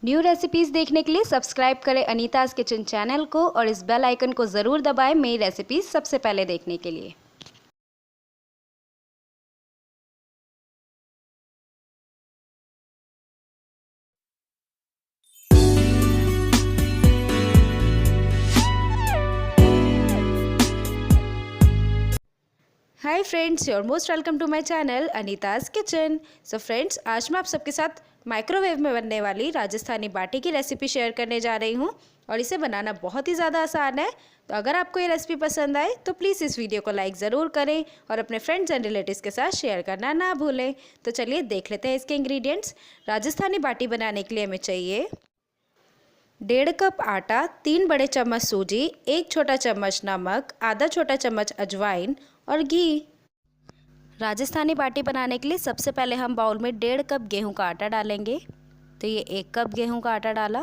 New recipes देखने के लिए सब्सक्राइब करें अनीताज़ किचन चैनल को और इस बेल आइकन को ज़रूर दबाएं मेरी रेसिपीज़ सबसे पहले देखने के लिए। Hi friends, your most welcome to my channel Anita's kitchen. So friends, आज मैं आप सबके साथ माइक्रोवेव में बनने वाली राजस्थानी बाटी की रेसिपी शेयर करने जा रही हूँ और इसे बनाना बहुत ही ज़्यादा आसान है। तो अगर आपको ये रेसिपी पसंद आए तो प्लीज़ इस वीडियो को लाइक ज़रूर करें और अपने फ्रेंड्स एंड रिलेटिव्स के साथ शेयर करना ना भूलें। तो चलिए देख लेते हैं इसके इंग्रेडिएंट्स। राजस्थानी बाटी बनाने के लिए हमें चाहिए 1.5 कप आटा, 3 बड़े चम्मच सूजी, 1 छोटा चम्मच नमक, आधा छोटा चम्मच अजवाइन और घी। राजस्थानी बाटी बनाने के लिए सबसे पहले हम बाउल में 1.5 कप गेहूं का आटा डालेंगे। तो ये 1 कप गेहूं का आटा डाला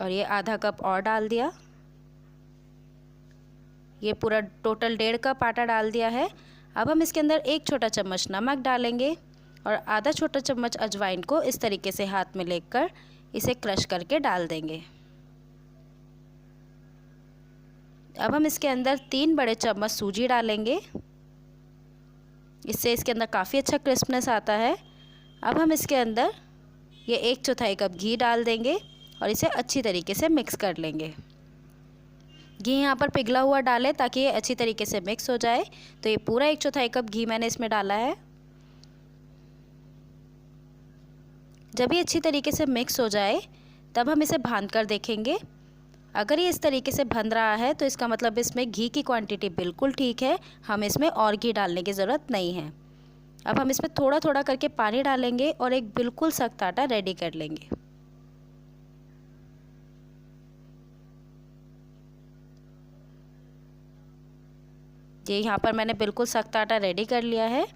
और ये आधा कप और डाल दिया। ये पूरा टोटल 1.5 कप आटा डाल दिया है। अब हम इसके अंदर 1 छोटा चम्मच नमक डालेंगे और आधा छोटा चम्मच अजवाइन को इस तरीके से हाथ में लेकर इसे क्रश करके डाल देंगे। अब हम इसके अंदर 3 बड़े चम्मच सूजी डालेंगे, इससे इसके अंदर काफ़ी अच्छा क्रिस्पनेस आता है। अब हम इसके अंदर ये 1/4 कप घी डाल देंगे और इसे अच्छी तरीके से मिक्स कर लेंगे। घी यहाँ पर पिघला हुआ डालें ताकि ये अच्छी तरीके से मिक्स हो जाए। तो ये पूरा 1/4 कप घी मैंने इसमें डाला है। जब ये अच्छी तरीके से मिक्स हो जाए तब हम इसे भांप कर देखेंगे। अगर ये इस तरीके से भन रहा है तो इसका मतलब इसमें घी की क्वांटिटी बिल्कुल ठीक है, हमें इसमें और घी डालने की ज़रूरत नहीं है। अब हम इसमें थोड़ा थोड़ा करके पानी डालेंगे और एक बिल्कुल सख्त आटा रेडी कर लेंगे। ये यहाँ पर मैंने बिल्कुल सख्त आटा रेडी कर लिया है।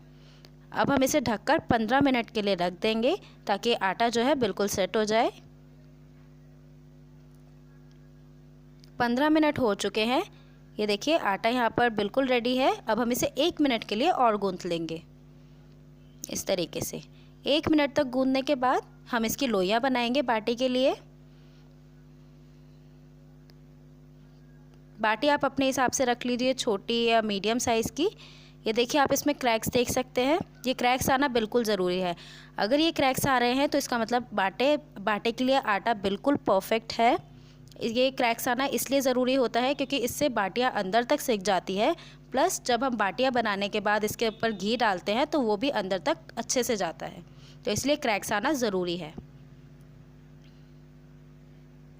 अब हम इसे ढककर 15 मिनट के लिए रख देंगे ताकि आटा जो है बिल्कुल सेट हो जाए। 15 मिनट हो चुके हैं। ये देखिए आटा यहाँ पर बिल्कुल रेडी है। अब हम इसे 1 मिनट के लिए और गूंथ लेंगे इस तरीके से। 1 मिनट तक गूंथने के बाद हम इसकी लोइयाँ बनाएंगे बाटी के लिए। बाटी आप अपने हिसाब से रख लीजिए, छोटी या मीडियम साइज़ की। ये देखिए आप इसमें क्रैक्स देख सकते हैं, ये क्रैक्स आना बिल्कुल ज़रूरी है। अगर ये क्रैक्स आ रहे हैं तो इसका मतलब बाटे के लिए आटा बिल्कुल परफेक्ट है। ये क्रैक्स आना इसलिए ज़रूरी होता है क्योंकि इससे बाटियाँ अंदर तक सिक जाती है, प्लस जब हम बाटियाँ बनाने के बाद इसके ऊपर घी डालते हैं तो वो भी अंदर तक अच्छे से जाता है। तो इसलिए क्रैक्स आना ज़रूरी है।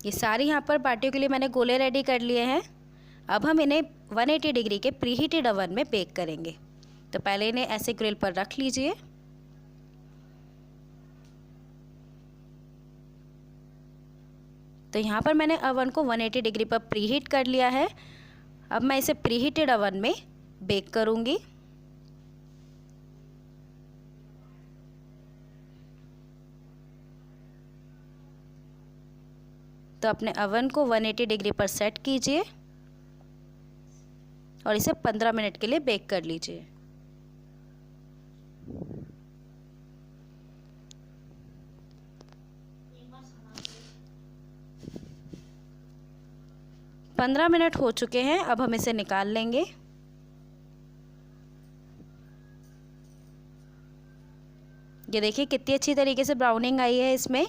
ये सारी यहाँ पर बाटियों के लिए मैंने गोले रेडी कर लिए हैं। अब हम इन्हें 180 डिग्री के प्रीहीटेड ओवन में बेक करेंगे। तो पहले इन्हें ऐसे ग्रिल पर रख लीजिए। तो यहाँ पर मैंने ओवन को 180 डिग्री पर प्रीहीट कर लिया है। अब मैं इसे प्रीहीटेड ओवन में बेक करूँगी। तो अपने ओवन को 180 डिग्री पर सेट कीजिए और इसे 15 मिनट के लिए बेक कर लीजिए। पंद्रह मिनट हो चुके हैं। अब हम इसे निकाल लेंगे। ये देखिए कितनी अच्छी तरीके से ब्राउनिंग आई है इसमें।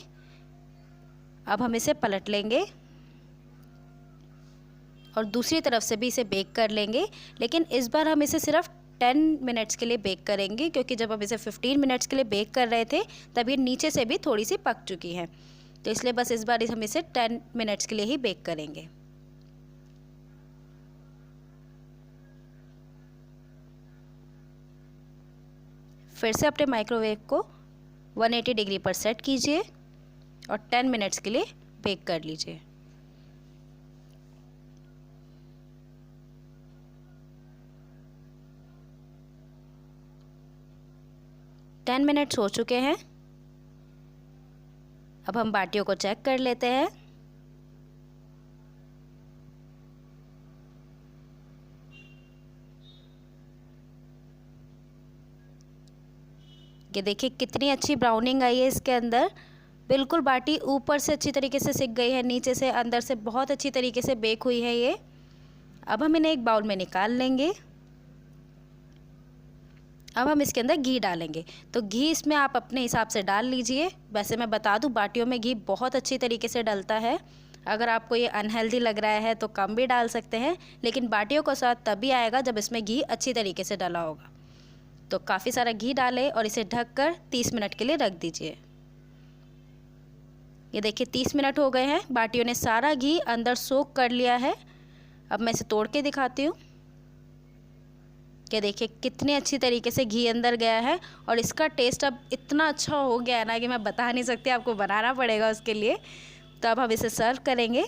अब हम इसे पलट लेंगे और दूसरी तरफ से भी इसे बेक कर लेंगे, लेकिन इस बार हम इसे सिर्फ 10 मिनट्स के लिए बेक करेंगे क्योंकि जब हम इसे 15 मिनट्स के लिए बेक कर रहे थे तब ये नीचे से भी थोड़ी सी पक चुकी है। तो इसलिए बस इस बार हम इसे 10 मिनट्स के लिए ही बेक करेंगे। फिर से अपने माइक्रोवेव को 180 डिग्री पर सेट कीजिए और 10 मिनट्स के लिए बेक कर लीजिए। टेन मिनट्स हो चुके हैं। अब हम बाटियों को चेक कर लेते हैं। ये देखिए कितनी अच्छी ब्राउनिंग आई है इसके अंदर बिल्कुल बाटी ऊपर से अच्छी तरीके से सिक गई है, नीचे से अंदर से बहुत अच्छी तरीके से बेक हुई है ये। अब हम इन्हें एक बाउल में निकाल लेंगे। अब हम इसके अंदर घी डालेंगे, तो घी इसमें आप अपने हिसाब से डाल लीजिए। वैसे मैं बता दूं, बाटियों में घी बहुत अच्छी तरीके से डलता है। अगर आपको ये अनहेल्दी लग रहा है तो कम भी डाल सकते हैं, लेकिन बाटियों का स्वाद तभी आएगा जब इसमें घी अच्छी तरीके से डला होगा। तो काफ़ी सारा घी डालें और इसे ढककर 30 मिनट के लिए रख दीजिए। ये देखिए 30 मिनट हो गए हैं, बाटियों ने सारा घी अंदर सोख कर लिया है। अब मैं इसे तोड़ के दिखाती हूँ कि देखिए कितने अच्छी तरीके से घी अंदर गया है और इसका टेस्ट अब इतना अच्छा हो गया है ना कि मैं बता नहीं सकती, आपको बनाना पड़ेगा उसके लिए। तो अब हम इसे सर्व करेंगे।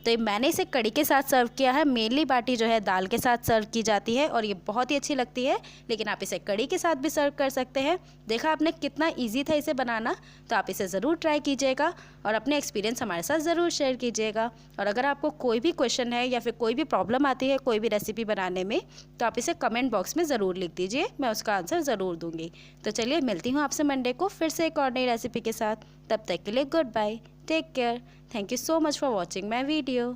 तो मैंने इसे कड़ी के साथ सर्व किया है। मेनली बाटी जो है दाल के साथ सर्व की जाती है और ये बहुत ही अच्छी लगती है, लेकिन आप इसे कड़ी के साथ भी सर्व कर सकते हैं। देखा आपने कितना इजी था इसे बनाना, तो आप इसे ज़रूर ट्राई कीजिएगा और अपने एक्सपीरियंस हमारे साथ ज़रूर शेयर कीजिएगा। और अगर आपको कोई भी क्वेश्चन है या फिर कोई भी प्रॉब्लम आती है कोई भी रेसिपी बनाने में, तो आप इसे कमेंट बॉक्स में ज़रूर लिख दीजिए, मैं उसका आंसर ज़रूर दूँगी। तो चलिए मिलती हूँ आपसे मंडे को फिर से एक और नई रेसिपी के साथ। तब तक के लिए good bye, take care, thank you so much for watching my video.